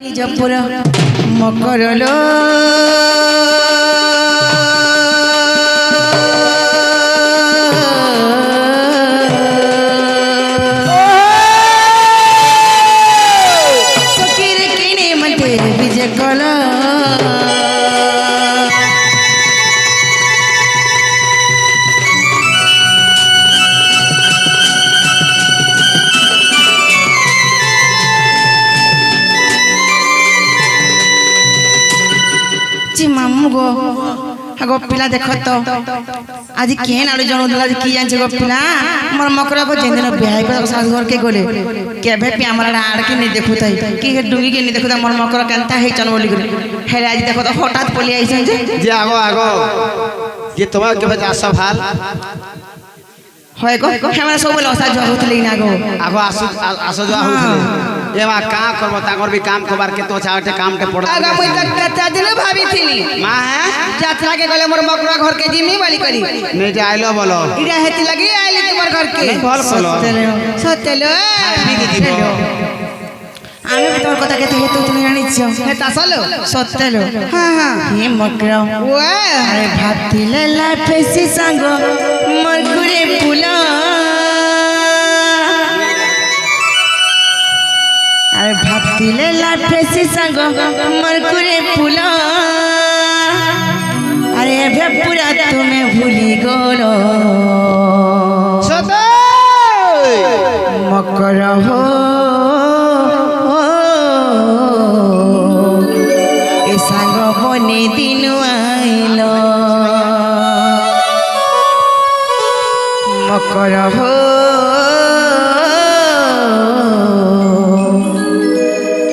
जपुर मकरलो सकीर किने मते विजय कला मामू गो गोपिला देख तो आज केन आलू जन आज की जान गोपिला मोर मकरा को जेन दिन बिहाई पर सास घर के गोले केबे पे हमरा आड़ के नहीं देखु तई की डुंगी के नहीं देखु त मोर मकरा केनता हे चन बोली गले हे आज देखो तो हठात पली आइसन जे आगो आगो ये तुम्हारा के बजा सवाल होय गो हमरा सब बोला सा जो होतली ना गो आगो आसो जो होतली एमा का करबो ताकर भी काम कोबार के तो चाटे काम के पड़ता आगा मुई कत्ता दिन भाभी थिली मां है यात्रा के गले मोर मकरा घर के जिम्मी वाली करी नहीं जे आइलो बोलो इरा हेती लगी आइली तुम्हार घर के बोल बोलो सतेलो আমি তোমার কথা কেতে হেতু তুমি জানিছ হেতা চলো সতেলো হ্যাঁ হ্যাঁ হে মকরা ওয়া আরে ভাতিলে লাফেসি সাঙ্গ মরকুরে পুলা আরে ভাতিলে লাফেসি সাঙ্গ মরকুরে পুলা আরে এবে পুরা তুমি ভুলি গলো সতে মকরা হো दिन आइल मकर हो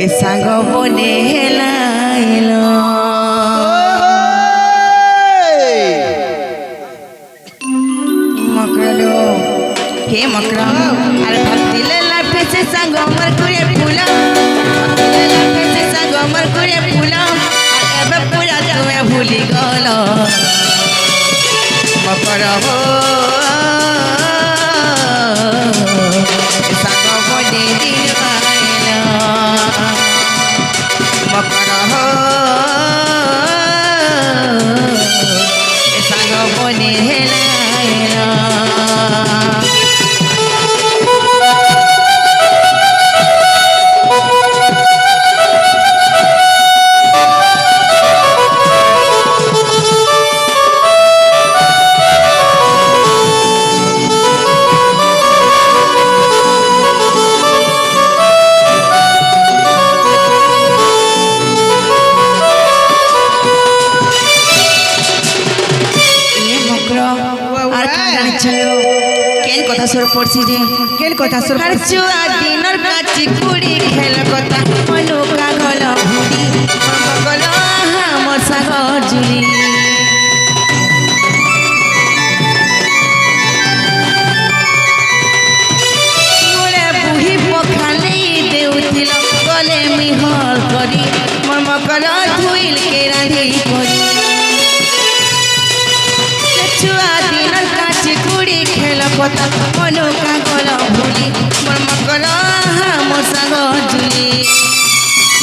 ए सांग बने हेलाइल मकरलो हे मकरा अरे भक्तिले लाफे से सांग अमर करे फूला भक्तिले लाफे से सांग अमर करे फूला भूली गल मकर हो सांग बने दिन आइल मकर हो सांग बने हेलाइल কথা সুর পড়ছি যে কেন কথা সুর পড়ছি দিনর কাছি কুড়ি খেল কথা মনু কাগল ভুড়ি মগল আমার সাগর জুড়ি মোরে বুহি পখালে দেউছিল গলে মিহল করি মোর মকর ধুইল কে রাঁধি করি छुआ दिनर काची कुड़ी खेल पता मनु कागल भूली मोर मकर मोर साग जुली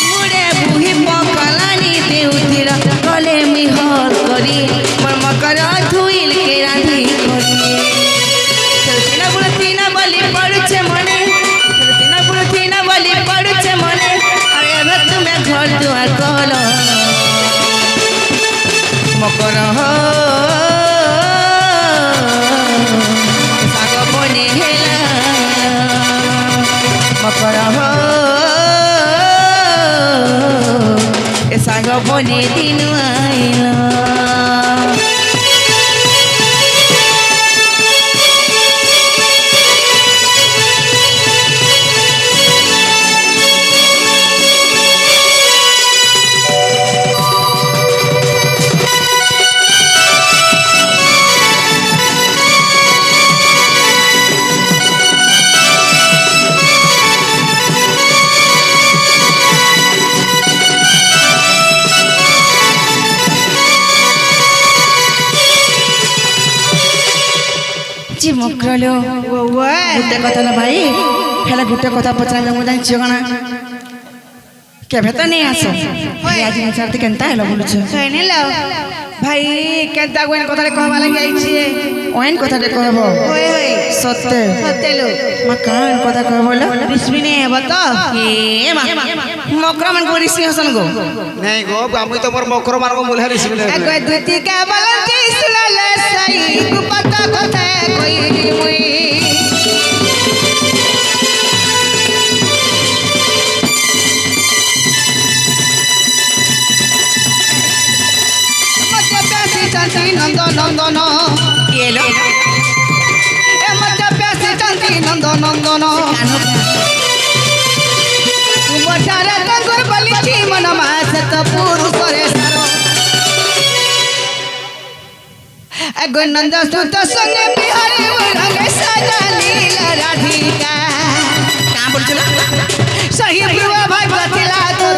मुड़े बुही पकलानी देउथिर गले मिहर करी मोर मकर धुइल के रांधी करी तिना बुलतीना बलि पड़ुछे मने तिना बुलतीना बलि पड़ुछे मने अरे अब तुमे घर दुआर कल मकर हो मकर हो ए सांग बने दिन आइल मकरलो गोटे कथा ना भाई हेला गोटे कथा पचारे मु जानि छियो कना কেবে তো নেই আসো আজ নিচারতে কেনতা এলো বলছ শুনিল ভাই কেনতা গোয়েন কথাটা কহবা লাগি আইছি ওইন কথাটা কহব ওই ওই সত্যি সতেলো মা কান কথা কহব বলো বিস্মিনে হব তো এ মা মকরমান করিস হসন গো নাই গো আমি তো মোর মকর মারগো মুলহে রিসিভ লে এক দুতি কা বলতি সুলালে সাই কুপত কথা কইলি মুই মতে বেশি শান্তি নন্দ নন্দন এলো এ মতে বেশি শান্তি নন্দ নন্দন বটারে গঙ্গর বলিছি মন মাসত পুরুষরে সার এগো নন্দ সুত সঙ্গে বিহারে রঙে সাজা লীলা রাধিকা কা বলছিল সহি বিবাহ ভাই বতিলা তো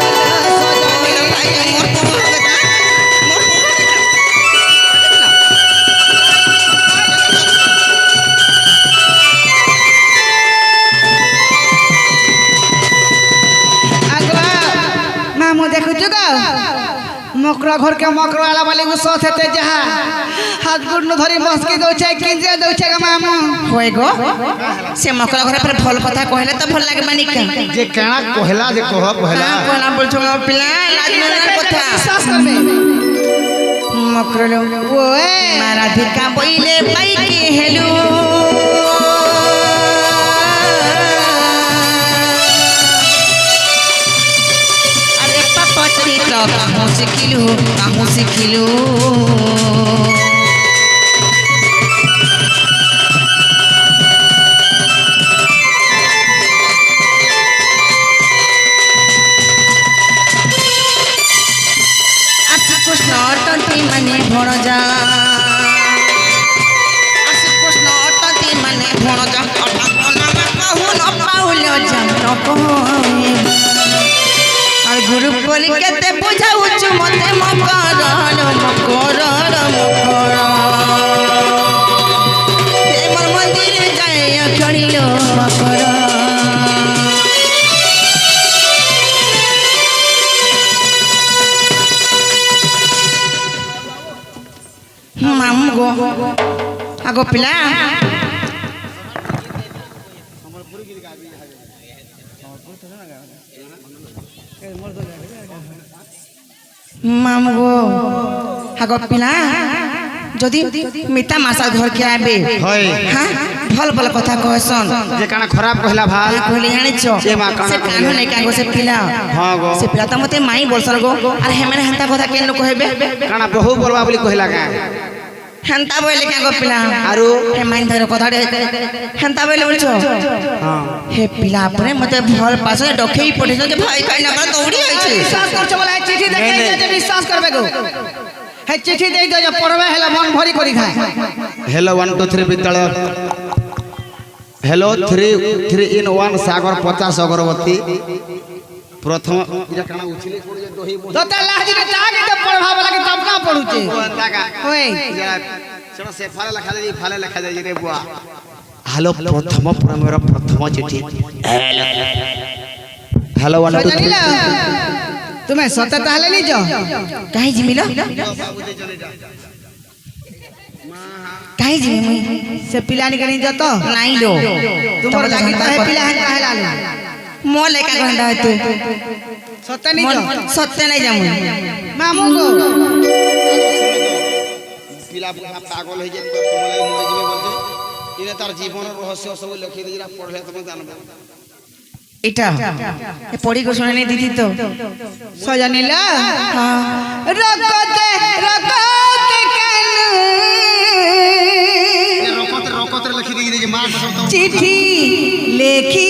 मामू देखो जुगा मकरा घर के मकरा वाला वाले को साथ हेते जहा हाथ गुड न धरी मस्की दउछे किंजे दउछे ग मामू होय गो से मकरा घरे पर फल কথা কইলে তো ভাল লাগে মানিক যে কেনা কহলা যে কহ কহলা কোনা বলছো পিলা লাজ না কথা विश्वास करबे মকরলো ओए মারাধিকা বইলে পাইকে হেলু আরে পাপটি তো কাহু শিখিলু কৃষ্ণ তন্তি মানে ভণজা কৃষ্ণ তন্তি মানে ভণজা কাহু ন পাউল জাম আর গুরু বলি কেতে বুঝাউছু মতে মকর হে মোর মন্দিরে যায় খেলিল মকর মামু গো আগো পিলা মামু গো আগো পিলা যদি মিতা মাসা ঘর কে আবে হয় হ্যাঁ ভাল ভাল কথা কহসন যে কানা খারাপ কহলা ভাল কইলে জানিছ যে মা কানা সে কানু নাই কাগো সে পিলা হ্যাঁ গো সে পিলা তো মতে মাই বলসন গো আর হেমেনে হেন্তা কথা কেন কইবে কানা বহু বলবা বলি কহলা কা হেন্তা বইলে কাগো পিলা আরু হে মাইন ধরে কথা হেন্তা বইলে বলছো হ্যাঁ হে পিলা আপরে মতে ভাল পাছে ডকেই পড়েছ যে ভাই কাই না করে দৌড়ি আইছে विश्वास करछो बोला चिट्ठी देखे जे विश्वास करबे गो हे चिट्ठी दे दो जे पढ़बे हेला मन भरी करी खाए हेलो 1 2 3 विद्यालय हेलो 3 in 1 सागर 50 अगरबत्ती प्रथम इरा काना उछली पड़ जे दोही तो त लाजी ने ताके त पढ़वा वाला के तब ना पढ़ुचे ताका ओए जरा चलो से फाले लिखा दे रे बुआ हेलो प्रथम प्रेमर प्रथम चिट्ठी हेलो 1 2 जानिला तुम्हें सत्य ताहले नहीं जो काहे जिमिलो काहे जिमि से पिलानी के नहीं जो तो नाही लो तुमर लागी तो है पिला है काहे लालू मो लेका गंडा होते सत्य नहीं जो सत्य नहीं जामु मामू को पिला पागल हो जे तुमले मरि जिमे बोलते इने तार जीवन रहस्य सब लिखि दिरा पढ़ले तुम जानबे এটা এ পড়ি গো শুনে নে দিদি তো सजनिला हां रकते कान रकत लिखि दे जे मां सब तो चिट्ठी लेखी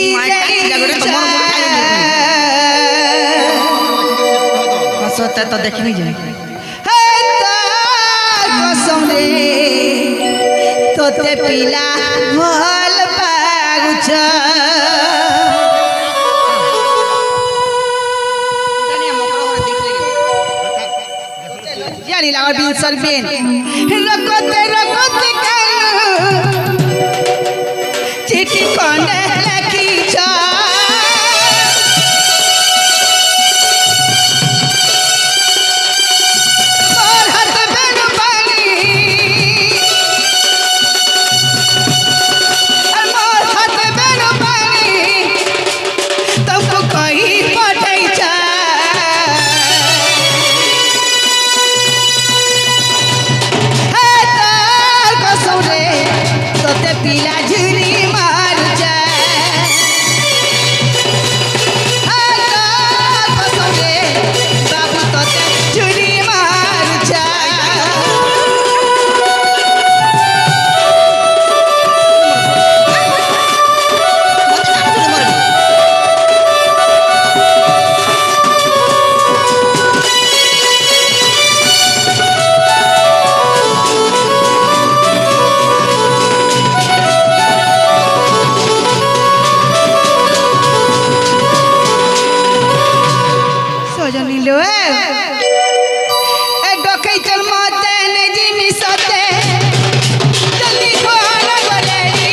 সত্য তো দেখিনি যাই कसम रे तोते पिला भल पागुछ जानी लागल बिन सरबेन रकते कान चिट्ठी कोने लिखी छ জানিলো এ ডকেই চল মতে নে জিমি সতে জলদি কোন গলেরি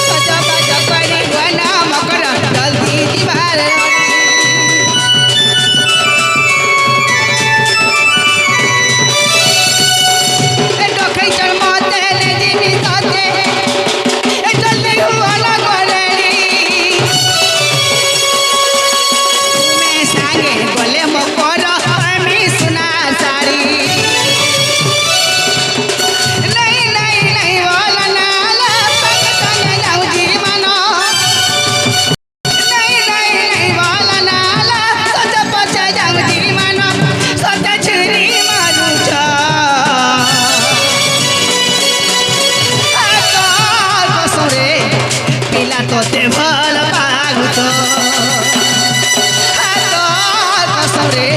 সজা বাজা করি গনা মকর জলদি দিবার এ ডকেই চল মতে নে জিমি সতে এ জলদি কোন গলেরি তুমি সাঙ্গে গলে মকর আমি সোনা শাড়ি নাই নাই নাই বলা না লা সঙ্গে যাও জীবন নাই নাই নাই বলা না লা সজা পচা যাও জীবন সজা ছুরি মারুছ আকার বসরে পিলা তোতে ভাল পাগুছ আকার বসরে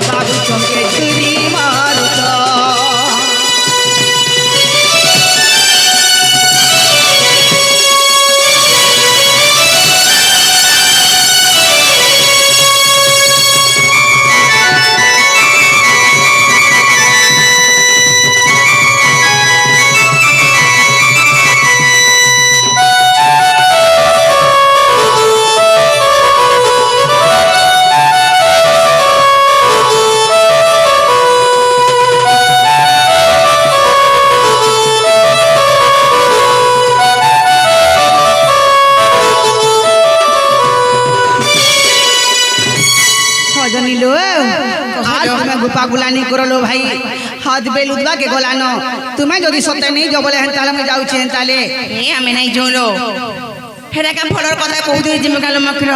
বাবু চমকে ছুরি মারুছ সজনিলো আজ তুমি গোপা গুলানি করলো ভাই হাত বেল উদবা কে গোলানো তুমি যদি সত্যি নেই যাও বলে হেন তাহলে আমি যাউছি হেন তাহলে এ আমি নাই জলো হেরা কাম ফলর কথা কহু দে জিমি গালো মকর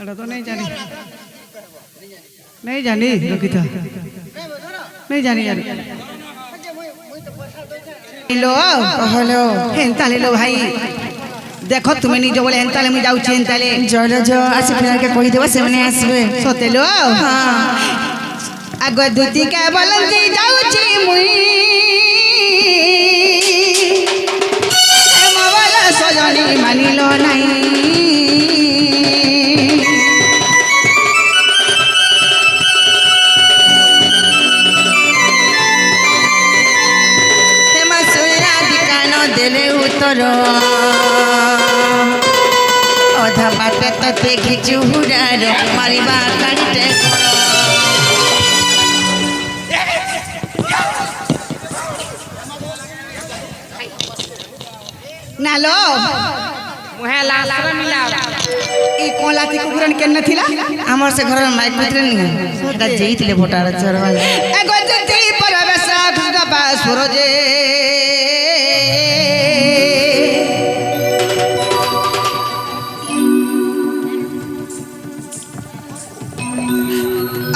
এটা তো नहीं जानी नहीं जानी लोकिता नहीं जानी यार लो হলো হেন তাহলে লো ভাই দেখো তুমি নিজ বলে হেন তাহলে আমি যাউছি হেন তাহলে জল জ আসি ফেরাকে কই দেব সেমনে আসবে সতে লো হ্যাঁ আগ দুতি কে বলন্তি যাউছি মুই হেমবালা সজনি মানিলো নাই হেমা সুয়া দিকানো দেলে উত্তর অধা বাটে ততে খিচু হুড়ার মারিবা কাড়িতে নালো মুহে লাল মিলা এই কোলাতি কুকুরন কেন থিলা আমার সে ঘরের মাইক ভিতরে নি এটা যেইতিলে ভোটার চরবা এগো দুতি পরবেশ খুদা পাসুর যে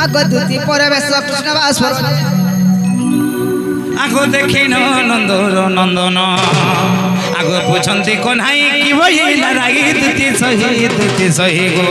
আগ দুতি পরবেশ কৃষ্ণ বাসুর আগ দেখিন নন্দর নন্দন আগ পুছন্তি কন্হাই কি বই নারাই দুতি সহি গো